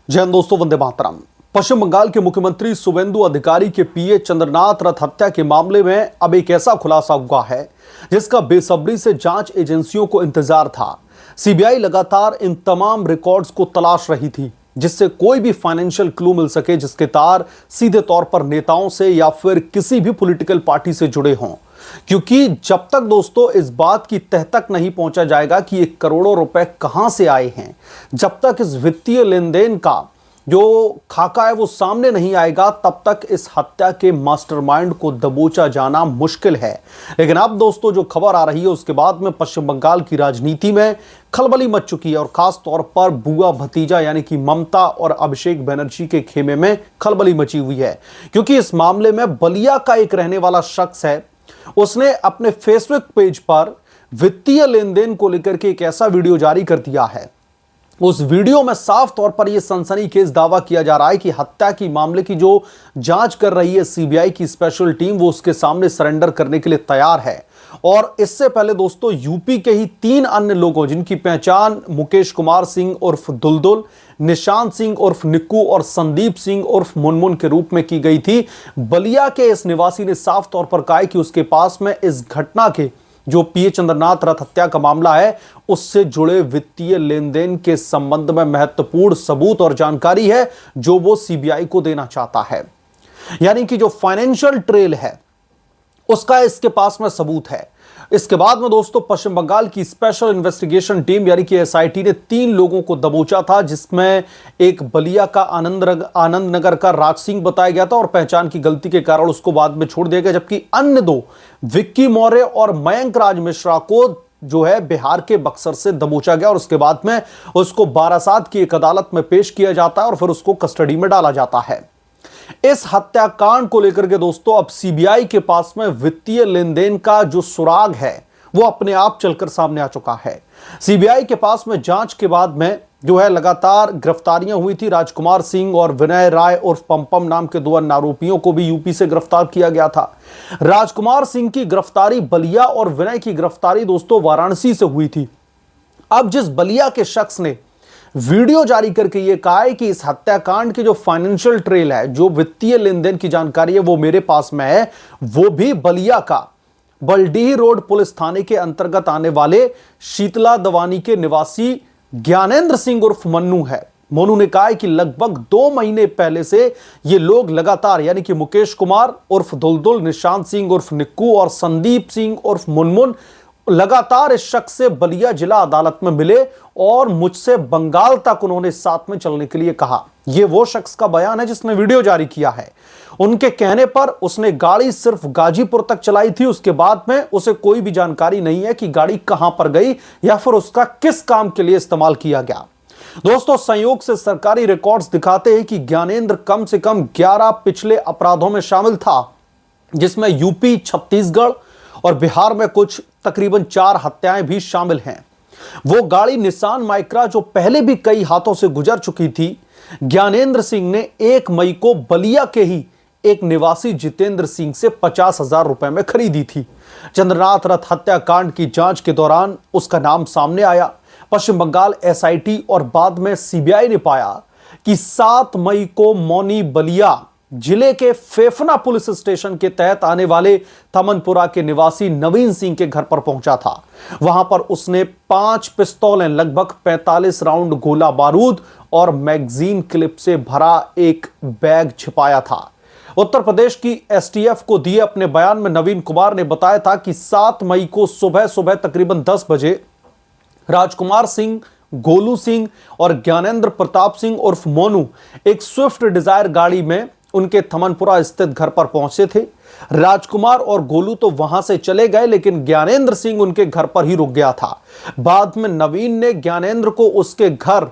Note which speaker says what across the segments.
Speaker 1: जय हिंद दोस्तों, वंदे मातरम। पश्चिम बंगाल के मुख्यमंत्री शुवेंदु अधिकारी के पीए चंद्रनाथ रथ हत्या के मामले में अब एक ऐसा खुलासा हुआ है जिसका बेसब्री से जांच एजेंसियों को इंतजार था। सीबीआई लगातार इन तमाम रिकॉर्ड्स को तलाश रही थी जिससे कोई भी फाइनेंशियल क्लू मिल सके जिसके तार सीधे तौर पर नेताओं से या फिर किसी भी पॉलिटिकल पार्टी से जुड़े हों, क्योंकि जब तक दोस्तों इस बात की तह तक नहीं पहुंचा जाएगा कि ये करोड़ों रुपए कहां से आए हैं, जब तक इस वित्तीय लेन देन का जो खाका है वो सामने नहीं आएगा, तब तक इस हत्या के मास्टरमाइंड को दबोचा जाना मुश्किल है। लेकिन अब दोस्तों जो खबर आ रही है उसके बाद में पश्चिम बंगाल की राजनीति में खलबली मच चुकी है और खास तौर पर बुआ भतीजा यानी कि ममता और अभिषेक बनर्जी के खेमे में खलबली मची हुई है, क्योंकि इस मामले में बलिया का एक रहने वाला शख्स है, उसने अपने फेसबुक पेज पर वित्तीय लेन देन को लेकर के एक ऐसा वीडियो जारी कर दिया है। उस वीडियो में साफ तौर पर यह सनसनीखेज दावा किया जा रहा है कि हत्या की मामले की जो जांच कर रही है सीबीआई की स्पेशल टीम, वो उसके सामने सरेंडर करने के लिए तैयार है। और इससे पहले दोस्तों यूपी के ही 3 अन्य लोगों जिनकी पहचान मुकेश कुमार सिंह उर्फ दुलदुल, निशांत सिंह उर्फ निक्कू और संदीप सिंह उर्फ मुनमुन के रूप में की गई थी, बलिया के इस निवासी ने साफ तौर पर कहा कि उसके पास में इस घटना के जो पीए चंद्रनाथ रथ हत्या का मामला है उससे जुड़े वित्तीय लेन देन के संबंध में महत्वपूर्ण सबूत और जानकारी है जो वो सीबीआई को देना चाहता है। यानी कि जो फाइनेंशियल ट्रेल है उसका इसके पास में सबूत है। इसके बाद में दोस्तों पश्चिम बंगाल की स्पेशल इन्वेस्टिगेशन टीम यानी कि एसआईटी ने 3 लोगों को दबोचा था, जिसमें एक बलिया का आनंद नगर का राज सिंह बताया गया था और पहचान की गलती के कारण उसको बाद में छोड़ दिया गया, जबकि अन्य 2 विक्की मौर्य और मयंक राज मिश्रा को जो है बिहार के बक्सर से दबोचा गया और उसके बाद में उसको बारासात की एक अदालत में पेश किया जाता है और फिर उसको कस्टडी में डाला जाता है। इस हत्याकांड को लेकर के दोस्तों अब सीबीआई के पास में वित्तीय लेन देन का जो सुराग है वो अपने आप चलकर सामने आ चुका है। सीबीआई के पास में जांच के बाद में जो है लगातार गिरफ्तारियां हुई थी। राजकुमार सिंह और विनय राय उर्फ पम्पम नाम के 2 अन्य आरोपियों को भी यूपी से गिरफ्तार किया गया था। राजकुमार सिंह की गिरफ्तारी बलिया और विनय की गिरफ्तारी दोस्तों वाराणसी से हुई थी। अब जिस बलिया के शख्स ने वीडियो जारी करके यह कहा है कि इस हत्याकांड की जो फाइनेंशियल ट्रेल है, जो वित्तीय लेन देन की जानकारी है वो मेरे पास में है, वो भी बलिया का बलडीही रोड पुलिस थाने के अंतर्गत आने वाले शीतला दवानी के निवासी ज्ञानेंद्र सिंह उर्फ मन्नू है। मोनू ने कहा है कि लगभग 2 महीने पहले से ये लोग लगातार यानी कि मुकेश कुमार उर्फ दुलदुल, निशांत सिंह उर्फ निक्कू और संदीप सिंह उर्फ मुनमुन लगातार इस शख्स से बलिया जिला अदालत में मिले और मुझसे बंगाल तक उन्होंने साथ में चलने के लिए कहा। यह वो शख्स का बयान है जिसने वीडियो जारी किया है। उनके कहने पर उसने गाड़ी सिर्फ गाजीपुर तक चलाई थी, उसके बाद में उसे कोई भी जानकारी नहीं है कि गाड़ी कहां पर गई या फिर उसका किस काम के लिए इस्तेमाल किया गया। दोस्तों संयोग से सरकारी रिकॉर्ड्स दिखाते हैं कि ज्ञानेंद्र कम से कम 11 पिछले अपराधों में शामिल था, जिसमें यूपी, छत्तीसगढ़ और बिहार में कुछ तकरीबन 4 हत्याएं भी शामिल हैं। वो गाड़ी निसान माइक्रा जो पहले भी कई हाथों से गुजर चुकी थी, ज्ञानेंद्र सिंह ने 1 मई को बलिया के ही एक निवासी जितेंद्र सिंह से 50,000 रुपए में खरीदी थी। चंद्रनाथ रथ हत्याकांड की जांच के दौरान उसका नाम सामने आया। पश्चिम बंगाल एसआईटी और बाद में सीबीआई ने पाया कि 7 मई को मौनी बलिया जिले के फेफना पुलिस स्टेशन के तहत आने वाले थमनपुरा के निवासी नवीन सिंह के घर पर पहुंचा था। वहां पर उसने 5 पिस्तौलें, लगभग 45 राउंड गोला बारूद और मैगजीन क्लिप से भरा एक बैग छिपाया था। उत्तर प्रदेश की एसटीएफ को दिए अपने बयान में नवीन कुमार ने बताया था कि 7 मई को सुबह सुबह तकरीबन 10 बजे राजकुमार सिंह, गोलू सिंह और ज्ञानेंद्र प्रताप सिंह उर्फ मोनू एक स्विफ्ट डिजायर गाड़ी में उनके थमनपुरा स्थित घर पर पहुंचे थे। राजकुमार और गोलू तो वहां से चले गए, लेकिन ज्ञानेंद्र सिंह उनके घर पर ही रुक गया था। बाद में नवीन ने ज्ञानेंद्र को उसके घर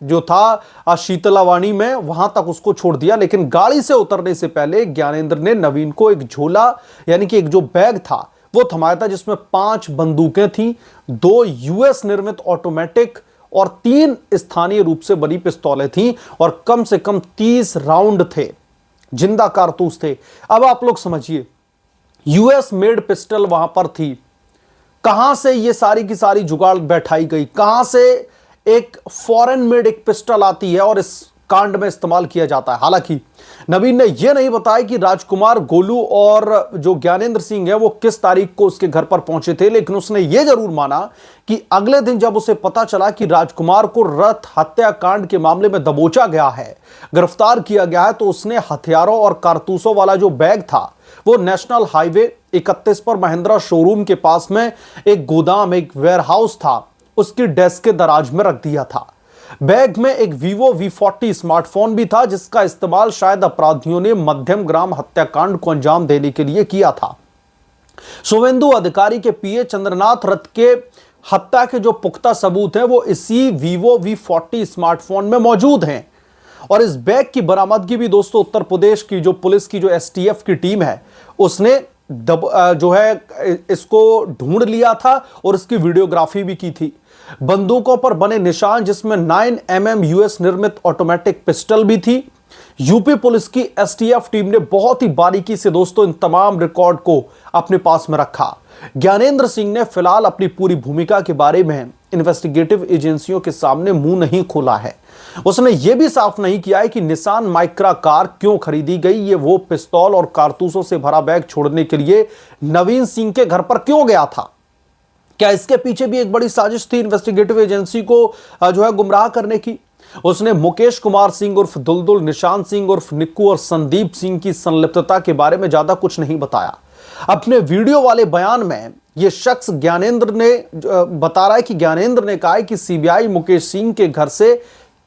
Speaker 1: जो था शीतलावाणी में वहां तक उसको छोड़ दिया, लेकिन गाड़ी से उतरने से पहले ज्ञानेंद्र ने नवीन को एक झोला यानी कि एक जो बैग था वो थमाया था, जिसमें 5 बंदूकें थी, 2 यूएस निर्मित ऑटोमेटिक और 3 स्थानीय रूप से बनी पिस्तौलें थी और कम से कम 30 राउंड थे, जिंदा कारतूस थे। अब आप लोग समझिए, यूएस मेड पिस्टल वहां पर थी, कहां से ये सारी की सारी जुगाड़ बैठाई गई, कहां से एक फॉरेन मेड एक पिस्टल आती है और इस कांड में इस्तेमाल किया जाता है। हालांकि नवीन ने यह नहीं बताया कि राजकुमार, गोलू और जो ज्ञानेंद्र सिंह है वो किस तारीख को उसके घर पर पहुंचे थे, लेकिन उसने यह जरूर माना कि अगले दिन जब उसे पता चला कि राजकुमार को रथ हत्याकांड के मामले में दबोचा गया है, गिरफ्तार किया गया है, तो उसने हथियारों और कारतूसों वाला जो बैग था वो नेशनल हाईवे 31 पर महिंद्रा शोरूम के पास में एक गोदाम, एक वेयरहाउस था, उसकी डेस्क के दराज में रख दिया था। बैग में एक Vivo V40 स्मार्टफोन भी था, जिसका इस्तेमाल शायद अपराधियों ने मध्यम ग्राम हत्याकांड को अंजाम देने के लिए किया था। शुभेंदु अधिकारी के पीए चंद्रनाथ रथ के हत्या के जो पुख्ता सबूत हैं वो इसी Vivo V40 स्मार्टफोन में मौजूद हैं। और इस बैग की बरामदगी भी दोस्तों उत्तर प्रदेश की जो पुलिस की जो STF की टीम है उसने जो है इसको ढूंढ लिया था और इसकी वीडियोग्राफी भी की थी। बंदूकों पर बने निशान, जिसमें 9mm US निर्मित ऑटोमेटिक पिस्टल भी थी। यूपी पुलिस की STF टीम ने बहुत ही बारीकी से दोस्तों इन तमाम रिकॉर्ड को अपने पास में रखा। ज्ञानेंद्र सिंह ने फिलहाल अपनी पूरी भूमिका के बारे में इन्वेस्टिगेटिव एजेंसियों के सामने मुंह नहीं खोला है। उसने यह भी साफ नहीं किया है कि निसान माइक्रा कार क्यों खरीदी गई, ये वो पिस्तौल और कारतूसों से भरा बैग छोड़ने के लिए नवीन सिंह के घर पर क्यों गया था। क्या इसके पीछे भी एक बड़ी साजिश थी इन्वेस्टिगेटिव एजेंसी को जो है गुमराह करने की। उसने मुकेश कुमार सिंह उर्फ दुलदुल, निशान सिंह उर्फ निक्कू और संदीप सिंह की संलिप्तता के बारे में ज्यादा कुछ नहीं बताया। अपने वीडियो वाले बयान में यह शख्स ज्ञानेंद्र ने बता रहा है कि ज्ञानेंद्र ने कहा है कि सीबीआई मुकेश सिंह के घर से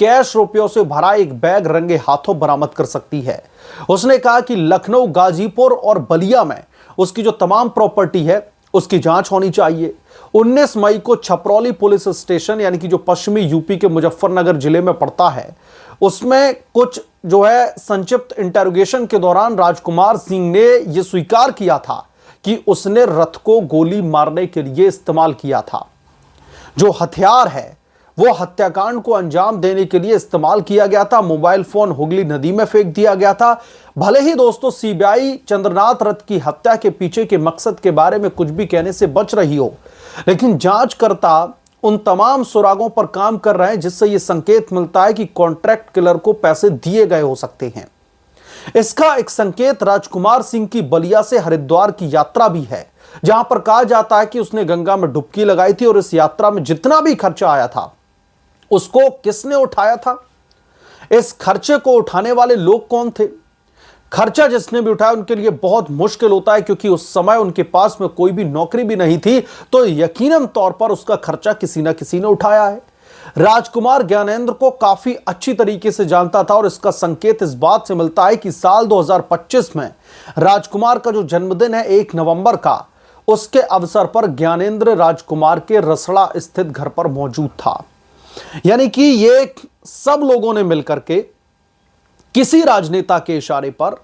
Speaker 1: कैश रुपयों से भरा एक बैग रंगे हाथों बरामद कर सकती है। उसने कहा कि लखनऊ, गाजीपुर और बलिया में उसकी जो तमाम प्रॉपर्टी है उसकी जांच होनी चाहिए। 19 मई को छपरौली पुलिस स्टेशन, यानी कि जो पश्चिमी यूपी के मुजफ्फरनगर जिले में पड़ता है, उसमें कुछ जो है संक्षिप्त इंटरोगेशन के दौरान राजकुमार सिंह ने यह स्वीकार किया था कि उसने रथ को गोली मारने के लिए इस्तेमाल किया था। जो हथियार है वो हत्याकांड को अंजाम देने के लिए इस्तेमाल किया गया था। मोबाइल फोन हुगली नदी में फेंक दिया गया था। भले ही दोस्तों सीबीआई चंद्रनाथ रथ की हत्या के पीछे के मकसद के बारे में कुछ भी कहने से बच रही हो, लेकिन जांचकर्ता उन तमाम सुरागों पर काम कर रहे हैं जिससे यह संकेत मिलता है कि कॉन्ट्रैक्ट किलर को पैसे दिए गए हो सकते हैं। इसका एक संकेत राजकुमार सिंह की बलिया से हरिद्वार की यात्रा भी है, जहां पर कहा जाता है कि उसने गंगा में डुबकी लगाई थी और इस यात्रा में जितना भी खर्चा आया था उसको किसने उठाया था। इस खर्चे को उठाने वाले लोग कौन थे। खर्चा जिसने भी उठाया उनके लिए बहुत मुश्किल होता है, क्योंकि उस समय उनके पास में कोई भी नौकरी भी नहीं थी, तो यकीनन तौर पर उसका खर्चा किसी ना किसी ने उठाया है। राजकुमार ज्ञानेंद्र को काफी अच्छी तरीके से जानता था और इसका संकेत इस बात से मिलता है कि साल 2025 में राजकुमार का जो जन्मदिन है 1 नवंबर का, उसके अवसर पर ज्ञानेंद्र राजकुमार के रसड़ा स्थित घर पर मौजूद था। यानी कि ये सब लोगों ने मिलकर के किसी राजनेता के इशारे पर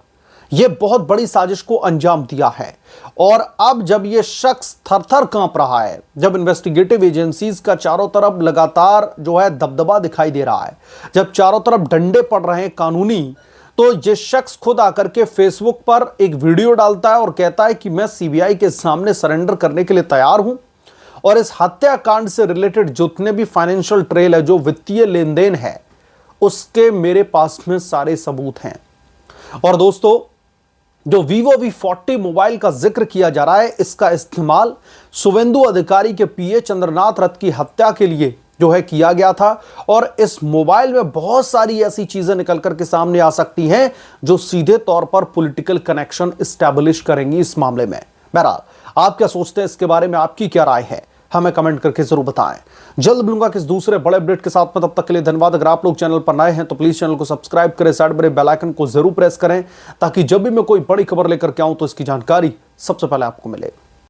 Speaker 1: यह बहुत बड़ी साजिश को अंजाम दिया है। और अब जब यह शख्स थर-थर कांप रहा है, जब इन्वेस्टिगेटिव एजेंसीज का चारों तरफ लगातार जो है दबदबा दिखाई दे रहा है, जब चारों तरफ डंडे पड़ रहे हैं कानूनी, तो यह शख्स खुद आकर के फेसबुक पर एक वीडियो डालता है और कहता है कि मैं सीबीआई के सामने सरेंडर करने के लिए तैयार हूं और इस हत्याकांड से रिलेटेड जितने भी फाइनेंशियल ट्रेल है, जो वित्तीय लेन देन है, उसके मेरे पास में सारे सबूत हैं। और दोस्तों जो Vivo V40 मोबाइल का जिक्र किया जा रहा है, इसका इस्तेमाल शुभेंदु अधिकारी के पीए चंद्रनाथ रथ की हत्या के लिए जो है किया गया था। और इस मोबाइल में बहुत सारी ऐसी चीजें निकल कर के सामने आ सकती हैं जो सीधे तौर पर पॉलिटिकल कनेक्शन एस्टैब्लिश करेंगी इस मामले में। बहरहाल आप क्या सोचते हैं इसके बारे में, आपकी क्या राय है, हमें कमेंट करके जरूर बताएं। जल्द मिलूंगा किस दूसरे बड़े अपडेट के साथ में, तब तक के लिए धन्यवाद। अगर आप लोग चैनल पर नए हैं तो प्लीज चैनल को सब्सक्राइब करें, साइड में बेल आइकन को जरूर प्रेस करें, ताकि जब भी मैं कोई बड़ी खबर लेकर के आऊं तो इसकी जानकारी सबसे पहले आपको मिले।